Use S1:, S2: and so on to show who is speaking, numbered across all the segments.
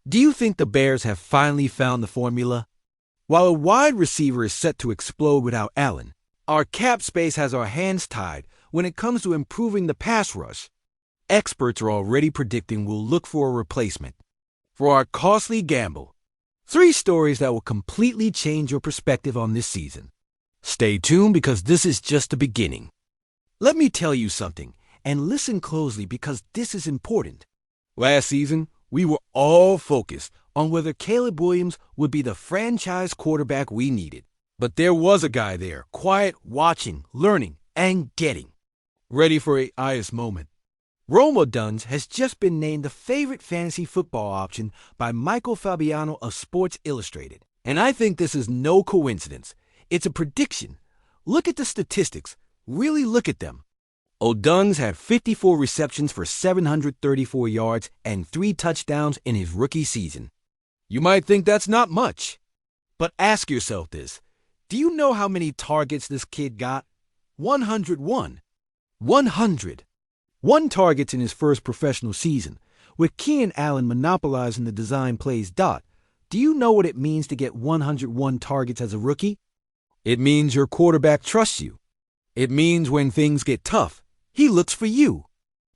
S1: Do you think the Bears have finally found the formula? While a wide receiver is set to explode without Allen, our cap space has our hands tied when it comes to improving the pass rush. Experts are already predicting we'll look for a replacement. For our costly gamble, 3 stories that will completely change your perspective on this season. Stay tuned because this is just the beginning. Let me tell you something, and listen closely because this is important. Last season, we were all focused on whether Caleb Williams would be the franchise quarterback we needed. But there was a guy there, quiet, watching, learning, and getting. Ready for a highest moment. Odunze has just been named the favorite fantasy football option by Michael Fabiano of Sports Illustrated. And I think this is no coincidence. It's a prediction. Look at the statistics. Really look at them. Odunze had 54 receptions for 734 yards and 3 touchdowns in his rookie season. You might think that's not much. But ask yourself this. Do you know how many targets this kid got? 101. 100. 1 targets in his first professional season. With Keenan Allen monopolizing the design plays dot, do you know what it means to get 101 targets as a rookie? It means your quarterback trusts you. It means when things get tough, he looks for you.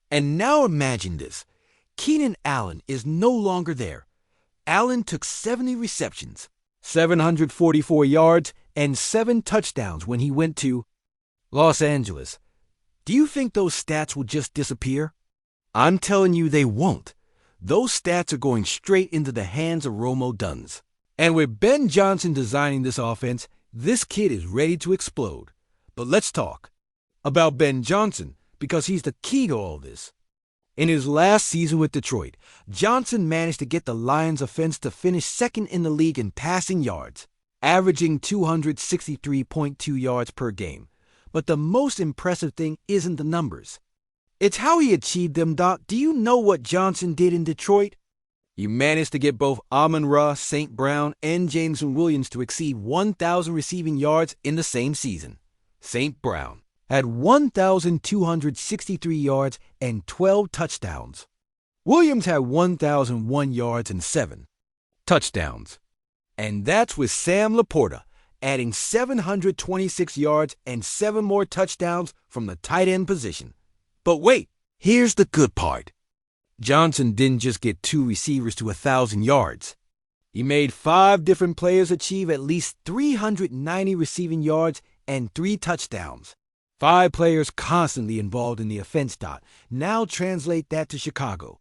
S1: And now imagine this. Keenan Allen is no longer there. Allen took 70 receptions, 744 yards, and 7 touchdowns when he went to Los Angeles. Do you think those stats will just disappear? I'm telling you they won't. Those stats are going straight into the hands of Odunze. And with Ben Johnson designing this offense, this kid is ready to explode. But let's talk about Ben Johnson because he's the key to all this. In his last season with Detroit, Johnson managed to get the Lions offense to finish second in the league in passing yards, averaging 263.2 yards per game. But the most impressive thing isn't the numbers. It's how he achieved them, Doc. Do you know what Johnson did in Detroit? He managed to get both Amon-Ra, St. Brown, and Jameson Williams to exceed 1,000 receiving yards in the same season. St. Brown had 1,263 yards and 12 touchdowns. Williams had 1,001 yards and 7 touchdowns. And that's with Sam Laporta adding 726 yards and 7 more touchdowns from the tight end position. But wait, here's the good part. Johnson didn't just get 2 receivers to 1,000 yards. He made 5 different players achieve at least 390 receiving yards and 3 touchdowns. 5 players constantly involved in the offense. Now translate that to Chicago.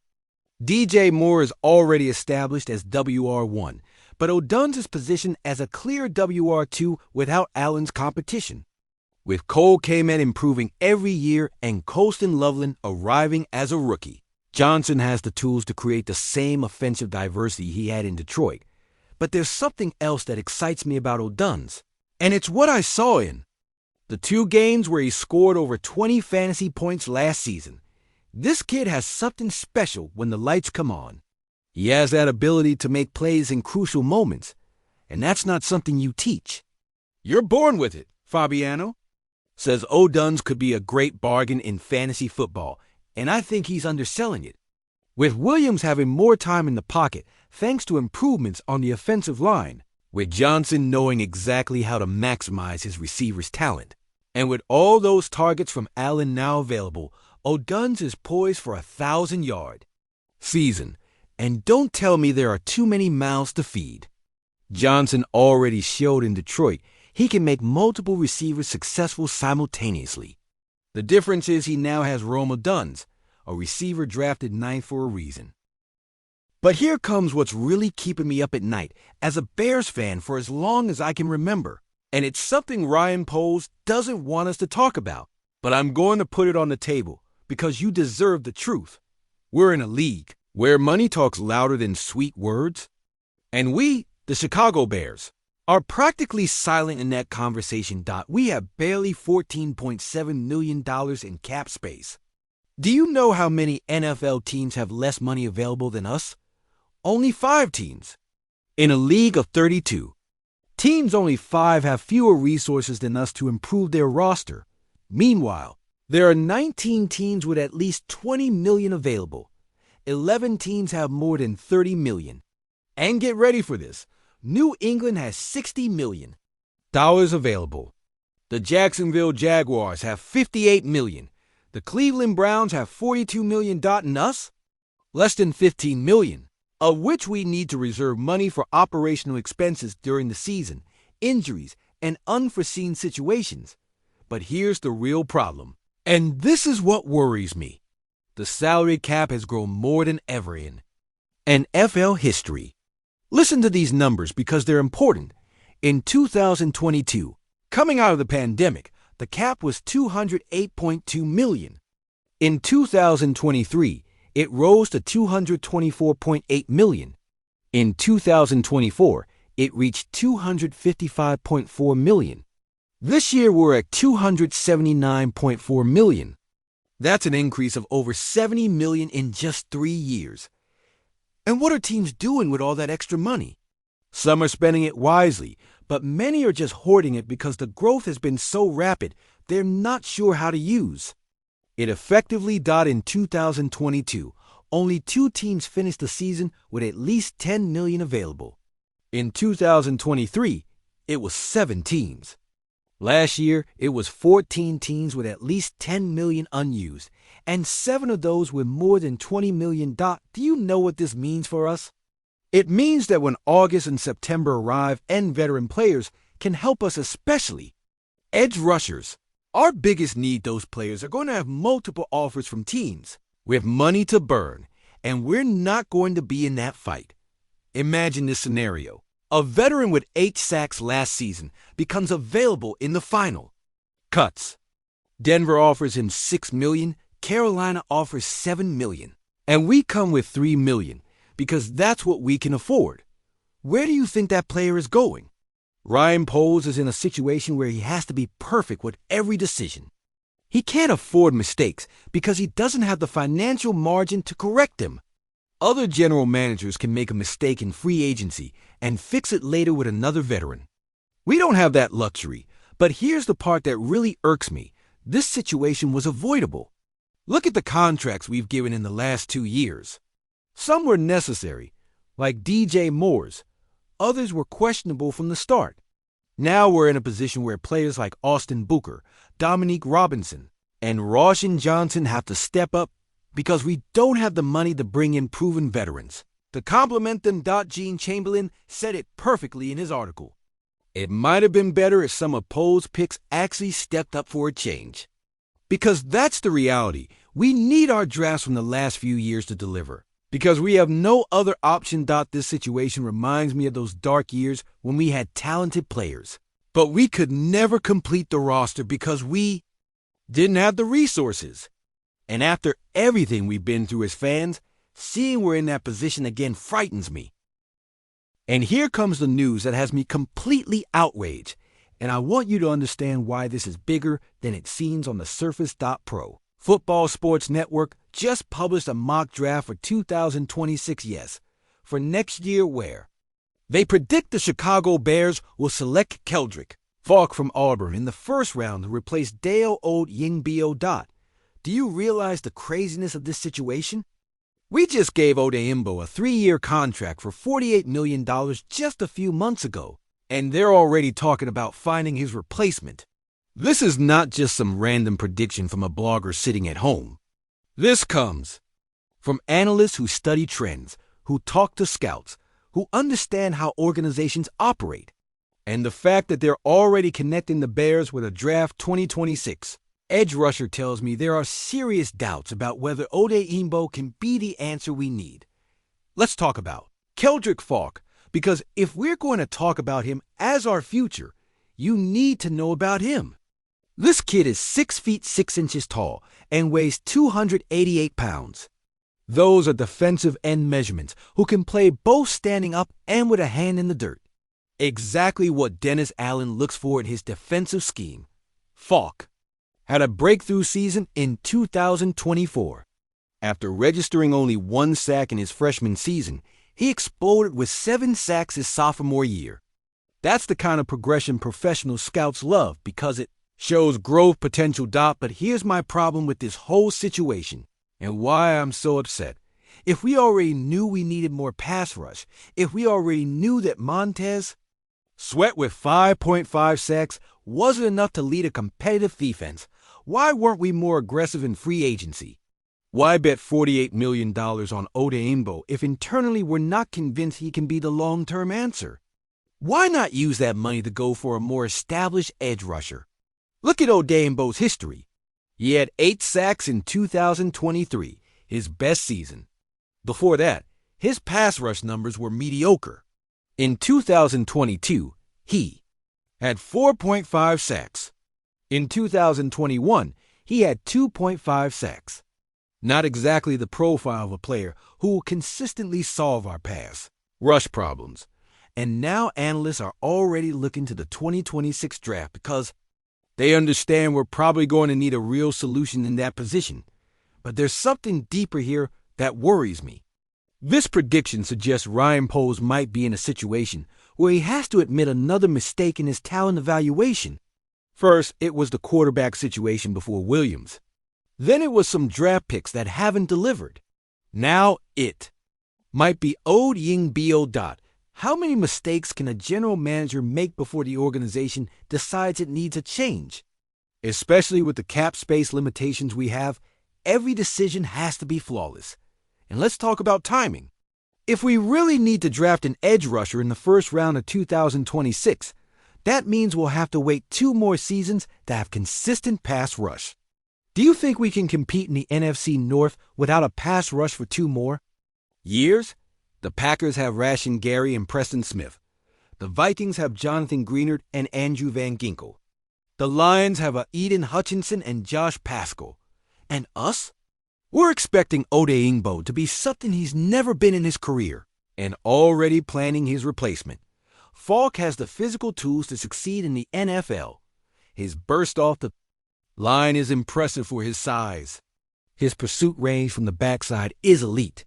S1: DJ Moore is already established as WR1, but Odunze's position as a clear WR2 without Allen's competition. With Cole Kmet improving every year and Colston Loveland arriving as a rookie, Johnson has the tools to create the same offensive diversity he had in Detroit. But there's something else that excites me about Odunze, and it's what I saw in the 2 games where he scored over 20 fantasy points last season. This kid has something special when the lights come on. He has that ability to make plays in crucial moments, and that's not something you teach. You're born with it, Fabiano. Says Odunze could be a great bargain in fantasy football, and I think he's underselling it. With Williams having more time in the pocket thanks to improvements on the offensive line, with Johnson knowing exactly how to maximize his receiver's talent, and with all those targets from Allen now available, Odunze is poised for a 1,000-yard season. And don't tell me there are too many mouths to feed. Johnson already showed in Detroit he can make multiple receivers successful simultaneously. The difference is he now has Odunze, a receiver drafted 9th for a reason. But here comes what's really keeping me up at night as a Bears fan for as long as I can remember. And it's something Ryan Poles doesn't want us to talk about. But I'm going to put it on the table because you deserve the truth. We're in a league where money talks louder than sweet words. And we, the Chicago Bears, are practically silent in that conversation. We have barely $14.7 million in cap space. Do you know how many NFL teams have less money available than us? Only 5 teams. In a league of 32, teams only 5 have fewer resources than us to improve their roster. Meanwhile, there are 19 teams with at least $20 million available. 11 teams have more than $30 million. And get ready for this. New England has $60 million available. The Jacksonville Jaguars have $58 million. The Cleveland Browns have $42 million, and us? Less than $15 million, of which we need to reserve money for operational expenses during the season, injuries, and unforeseen situations. But here's the real problem, and this is what worries me. The salary cap has grown more than ever in NFL history. Listen to these numbers because they're important. In 2022, coming out of the pandemic, the cap was $208.2 million. In 2023, it rose to $224.8 million. In 2024, it reached $255.4 million. This year, we're at $279.4 million. That's an increase of over $70 million in just 3 years. And what are teams doing with all that extra money? Some are spending it wisely, but many are just hoarding it because the growth has been so rapid, they're not sure how to use. It effectively died in 2022. Only 2 teams finished the season with at least $10 million available. In 2023, it was 7 teams. Last year, it was 14 teams with at least $10 million unused, and 7 of those with more than $20 million. Do you know what this means for us? It means that when August and September arrive and veteran players can help us, especially edge rushers. Our biggest need, those players are going to have multiple offers from teams with money to burn, and we're not going to be in that fight. Imagine this scenario. A veteran with 8 sacks last season becomes available in the final. Cuts. Denver offers him $6 million, Carolina offers $7 million, and we come with $3 million because that's what we can afford. Where do you think that player is going? Ryan Poles is in a situation where he has to be perfect with every decision. He can't afford mistakes because he doesn't have the financial margin to correct them. Other general managers can make a mistake in free agency and fix it later with another veteran. We don't have that luxury, but here's the part that really irks me. This situation was avoidable. Look at the contracts we've given in the last 2 years. Some were necessary, like DJ Moore's. Others were questionable from the start. Now we're in a position where players like Austin Booker, Dominique Robinson, and Roshan Johnson have to step up because we don't have the money to bring in proven veterans. To compliment them, Gene Chamberlain said it perfectly in his article. It might have been better if some of Poles' picks actually stepped up for a change. Because that's the reality. We need our drafts from the last few years to deliver. Because we have no other option. This situation reminds me of those dark years when we had talented players. But we could never complete the roster because we didn't have the resources. And after everything we've been through as fans, seeing we're in that position again frightens me. And here comes the news that has me completely outraged. And I want you to understand why this is bigger than it seems on the surface. Pro Football Sports Network just published a mock draft for 2026, for next year where they predict the Chicago Bears will select Keldrick Falk from Auburn in the first round to replace Dale Odunze. Do you realize the craziness of this situation? We just gave Odunze a 3-year contract for $48 million just a few months ago, and they're already talking about finding his replacement. This is not just some random prediction from a blogger sitting at home. This comes from analysts who study trends, who talk to scouts, who understand how organizations operate. And the fact that they're already connecting the Bears with a draft 2026 edge rusher tells me there are serious doubts about whether Odunze can be the answer we need. Let's talk about Keldrick Falk, because if we're going to talk about him as our future, you need to know about him. This kid is 6 feet 6 inches tall and weighs 288 pounds. Those are defensive end measurements who can play both standing up and with a hand in the dirt. Exactly what Dennis Allen looks for in his defensive scheme. Falk had a breakthrough season in 2024. After registering only 1 sack in his freshman season, he exploded with 7 sacks his sophomore year. That's the kind of progression professional scouts love because it shows growth potential. But here's my problem with this whole situation and why I'm so upset. If we already knew we needed more pass rush, if we already knew that Montez Sweat with 5.5 sacks wasn't enough to lead a competitive defense, why weren't we more aggressive in free agency? Why bet $48 million on Odunze if internally we're not convinced he can be the long-term answer? Why not use that money to go for a more established edge rusher? Look at Odunze's history. He had 8 sacks in 2023, his best season. Before that, his pass rush numbers were mediocre. In 2022, he had 4.5 sacks. In 2021, he had 2.5 sacks. Not exactly the profile of a player who will consistently solve our pass rush problems. And now analysts are already looking to the 2026 draft because they understand we're probably going to need a real solution in that position. But there's something deeper here that worries me. This prediction suggests Ryan Poles might be in a situation where he has to admit another mistake in his talent evaluation. First, it was the quarterback situation before Williams. Then it was some draft picks that haven't delivered. Now it might be Odunze. How many mistakes can a general manager make before the organization decides it needs a change? Especially with the cap space limitations we have, every decision has to be flawless. And let's talk about timing. If we really need to draft an edge rusher in the first round of 2026, that means we'll have to wait 2 more seasons to have consistent pass rush. Do you think we can compete in the NFC North without a pass rush for 2 more years? The Packers have Rashan Gary and Preston Smith. The Vikings have Jonathan Greenard and Andrew Van Ginkel. The Lions have Eden Hutchinson and Josh Paschal. And us? We're expecting Odunze to be something he's never been in his career and already planning his replacement. Falk has the physical tools to succeed in the NFL. His burst off the line is impressive for his size. His pursuit range from the backside is elite.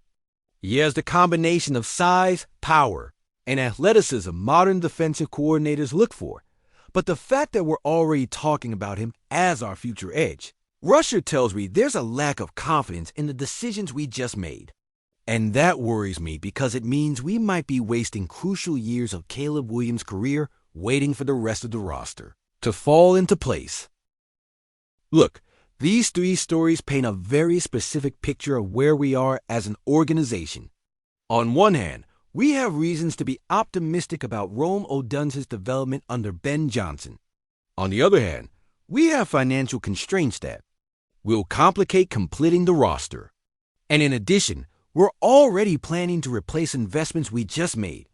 S1: He has the combination of size, power, and athleticism modern defensive coordinators look for. But the fact that we're already talking about him as our future edge rusher tells me there's a lack of confidence in the decisions we just made. And that worries me because it means we might be wasting crucial years of Caleb Williams' career waiting for the rest of the roster to fall into place. Look, these 3 stories paint a very specific picture of where we are as an organization. On one hand, we have reasons to be optimistic about Rome Odunze's development under Ben Johnson. On the other hand, we have financial constraints that will complicate completing the roster. And in addition, we're already planning to replace investments we just made.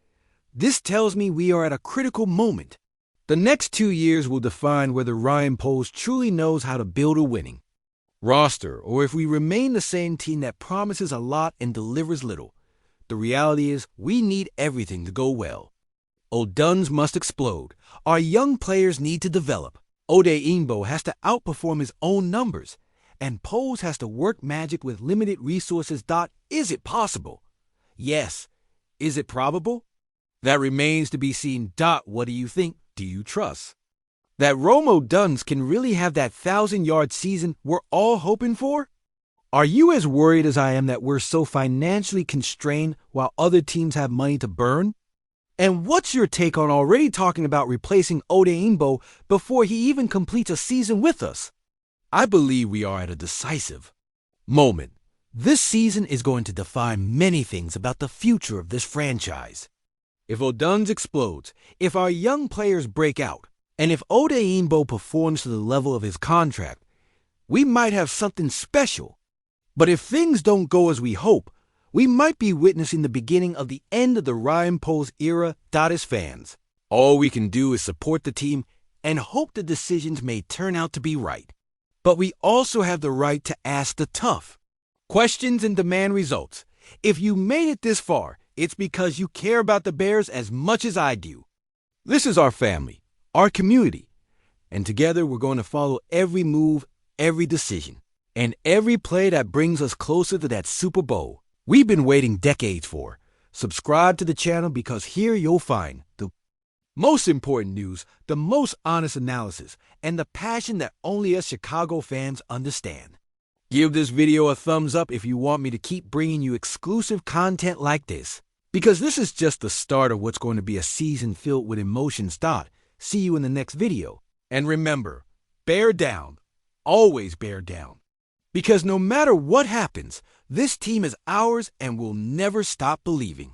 S1: This tells me we are at a critical moment. The next 2 years will define whether Ryan Poles truly knows how to build a winning roster or if we remain the same team that promises a lot and delivers little. The reality is we need everything to go well. Odunze must explode. Our young players need to develop. Odunze has to outperform his own numbers. And Poles has to work magic with limited resources. Is it possible? Yes. Is it probable? That remains to be seen. What do you think? Do you trust that Rome Odunze can really have that 1,000-yard season we're all hoping for? Are you as worried as I am that we're so financially constrained while other teams have money to burn? And what's your take on already talking about replacing Odunze before he even completes a season with us? I believe we are at a decisive moment. This season is going to define many things about the future of this franchise. If Odunze explodes, if our young players break out, and if Odunze performs to the level of his contract, we might have something special. But if things don't go as we hope, we might be witnessing the beginning of the end of the Ryan Poles era. As fans, all we can do is support the team and hope the decisions may turn out to be right. But we also have the right to ask the tough questions and demand results. If you made it this far, it's because you care about the Bears as much as I do. This is our family, our community, and together we're going to follow every move, every decision, and every play that brings us closer to that Super Bowl we've been waiting decades for. Subscribe to the channel because here you'll find the most important news, the most honest analysis, and the passion that only us Chicago fans understand. Give this video a thumbs up if you want me to keep bringing you exclusive content like this. Because this is just the start of what's going to be a season filled with emotions. See you in the next video. And remember, bear down. Always bear down. Because no matter what happens, this team is ours and we'll never stop believing.